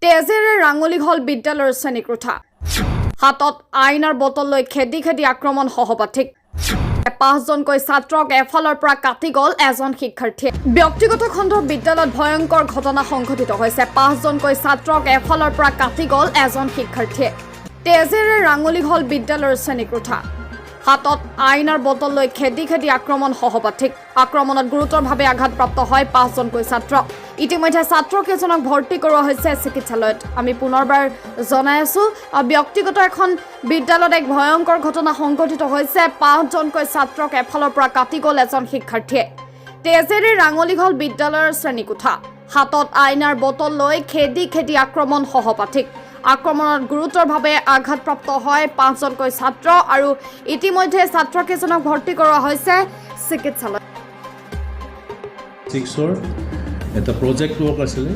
তেজেৰে ৰাঙলী হল বিদ্যালয়ৰ শ্ৰেণীকোঠা হাতত আইনাৰ বটল লৈ খেদি খেদি আক্ৰমণ সহপাঠীক 5জনকৈ ছাত্ৰক এফালৰ পৰা কাটি গল এজন শিক্ষাৰ্থীয়ে ব্যক্তিগত খণ্ডৰ বিদ্যালয়ত ভয়ংকৰ ঘটনা সংঘটিত হৈছে 5জনকৈ ছাত্ৰক এফালৰ পৰা কাটি গল এজন শিক্ষাৰ্থীয়ে তেজেৰে ৰাঙলী হল বিদ্যালয়ৰ শ্ৰেণীকোঠা হাতত আইনাৰ বটল লৈ খেদি খেদি আক্ৰমণ সহপাঠীক আক্ৰমণত গুৰুতৰভাৱে আঘাতপ্ৰাপ্ত হয় 5জনকৈ ছাত্ৰ ইতিমধ্যে ছাত্ৰকেইজনক ভৰ্তি কৰোৱা হৈছে চিকিৎসালয়ত আমি পুনৰবাৰ জনাই আছো ব্যক্তিগত এখন বিদ্যালয়ত এক ভয়ংকৰ ঘটনা সংঘটিত হৈছে 5জনকৈ ছাত্ৰক এফালৰ পৰা কাটি গল এজন শিক্ষাৰ্থীয়ে তেজেৰে ৰাঙলী হল বিদ্যালয়ৰ শ্ৰেণীকোঠা হাতত আইনাৰ বটল লৈ খেদি খেদি আক্ৰমণ সহপাঠীক আক্ৰমণত গুৰুতৰভাৱে আঘাতপ্ৰাপ্ত হয় 5জনকৈ ছাত্ৰ আৰু ইতিমধ্যে ছাত্ৰকেইজনক ভৰ্তি কৰোৱা হৈছে চিকিৎসালয়ত 6ৰ এটা প্ৰজেক্ট ৱৰ্ক আছিলে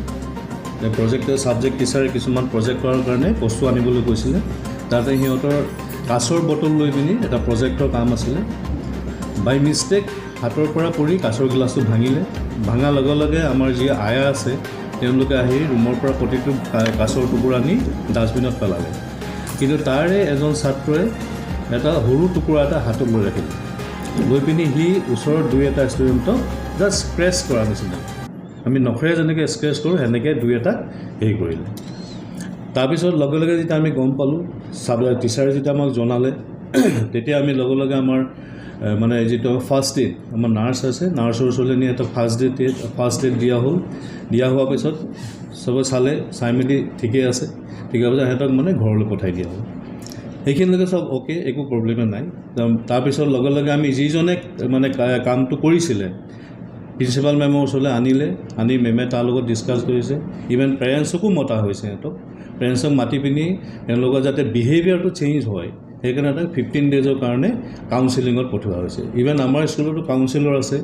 প্ৰজেক্টৰ ছাবজেক্ট টিচাৰে কিছুমান প্ৰজেক্ট কৰাৰ কাৰণে বস্তু আনিবলৈ কৈছিলে তাতে সিহঁতৰ কাঁচৰ বটল লৈ পিনি এটা প্ৰজেক্টৰ কাম আছিলে বাই মিষ্টেক হাতৰ পৰা পৰি কাঁচৰ গ্লাছটো ভাঙিলে ভাঙাৰ লগে লগে আমাৰ যি আয়া আছে তেওঁলোকে আহি ৰুমৰ পৰা প্ৰতিটো কাঁচৰ টুকুৰা আনি ডাষ্টবিনত পেলালে কিন্তু তাৰে এজন ছাত্ৰই এটা সৰু টুকুৰা এটা হাতত লৈ ৰাখিলে লৈ পিনি সি ওচৰৰ দুই এটা ষ্টুডেণ্টক জাষ্ট স্ক্ৰেচ কৰা নিচিনা আমি নখৰে যেনেকৈ স্ক্ৰেচ কৰোঁ সেনেকৈ দুই এটা হেৰি কৰিলে তাৰপিছত লগে লগে যেতিয়া আমি গম পালোঁ টিচাৰে যেতিয়া আমাক জনালে তেতিয়া আমি লগে লগে আমাৰ মানে যিটো ফাৰ্ষ্ট এইড আমাৰ নাৰ্ছ আছে নাৰ্ছৰ ওচৰলৈ নি এটা ফাৰ্ষ্ট এইড দিয়া হ'ল দিয়া হোৱাৰ পিছত চবে চাই মেলি ঠিকেই আছে ঠিক আছে সিহঁতক মানে ঘৰলৈ পঠাই দিয়া হ'ল সেইখিনিলৈকে চব অ'কে একো প্ৰব্লেমে নাই তাৰপিছত লগে লগে আমি যিজনে মানে কামটো কৰিছিলে প্ৰিন্সিপাল মেমৰ ওচৰলৈ আনি মেমে তাৰ লগত ডিছকাছ কৰিছে ইভেন পেৰেণ্টছকো মতা হৈছে সিহঁতক পেৰেণ্টছক মাতি পিনি তেওঁলোকৰ যাতে বিহেভিয়াৰটো চেঞ্জ হয় সেইকাৰণে তাক 15 ডেজৰ কাৰণে কাউন্সিলিঙত পঠোৱা হৈছে ইভেন আমাৰ স্কুলতো কাউন্সিলৰ আছে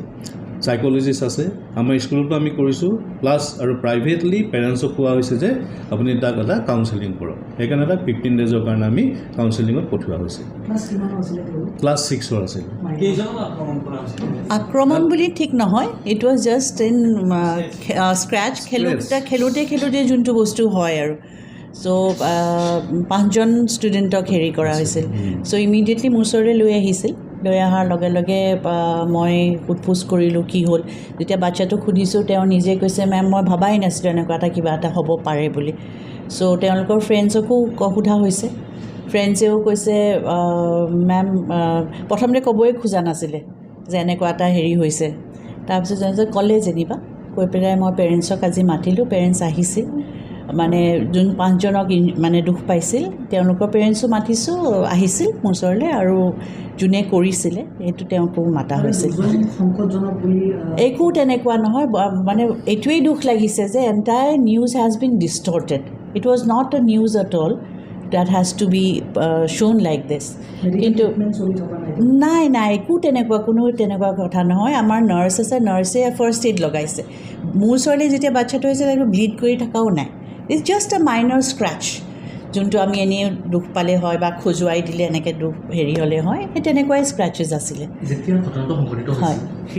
সাইক'লজিষ্ট আছে আমাৰ স্কুলতো আমি কৰিছোঁ প্লাছ আৰু প্ৰাইভেটলি পেৰেণ্টছক কোৱা হৈছে যে আপুনি তাক এটা কাউন্সিলিং কৰক সেইকাৰণে তাক 15 ডেজৰ কাৰণে আমি কাউন্সিলিঙত পঠোৱা হৈছে ক্লাছ 6ৰ আছিল আক্ৰমণ বুলি ঠিক নহয় it was just in scratch খেলোঁতে যোনটো বস্তু হয় আৰু চ' 5জন ষ্টুডেণ্টক হেৰি কৰা হৈছিল চ' ইমিডিয়েটলি মোৰ ওচৰলৈ লৈ আহিছিল লৈ অহাৰ লগে লগে মই সোধপোছ কৰিলোঁ কি হ'ল যেতিয়া বাচ্ছাটোক সুধিছোঁ তেওঁ নিজে কৈছে মেম মই ভবাই নাছিলোঁ এনেকুৱা কিবা এটা হ'ব পাৰে বুলি চ' তেওঁলোকৰ ফ্ৰেণ্ডছকো সোধা হৈছে ফ্ৰেণ্ডছেও কৈছে মেম প্ৰথমতে ক'বই খোজা নাছিলে যে এনেকুৱা এটা হেৰি হৈছে তাৰপিছত ক'লে যেনিবা কৈ পেলাই মই পেৰেণ্টছক আজি মাতিলোঁ পেৰেণ্টছ আহিছিল মানে যোন 5জনক মানে দুখ পাইছিল তেওঁলোকৰ পেৰেণ্টছো মাতিছোঁ আহিছিল মোৰ ওচৰলৈ আৰু যোনে কৰিছিলে সেইটো তেওঁকো মাতা হৈছিল একো তেনেকুৱা নহয় মানে এইটোৱেই দুখ লাগিছে যে entire news has been distorted it was not a news at all that has to be shown like this কিন্তু নাই একো কোনো তেনেকুৱা কথা নহয় আমাৰ নাৰ্ছ আছে নাৰ্ছে ফাৰ্ষ্ট এইড লগাইছে মোৰ ওচৰলৈ যেতিয়া বাচ্ছাটো হৈছে একো ব্লিড কৰি থকাও নাই it's just a minor scratch যোনটো আমি এনেই দুখ পালে হয় বা খজুৱাই দিলে এনেকৈ দুখ হেৰি হ'লে হয় সেই তেনেকুৱাই স্ক্ৰেচেছ আছিলে হয়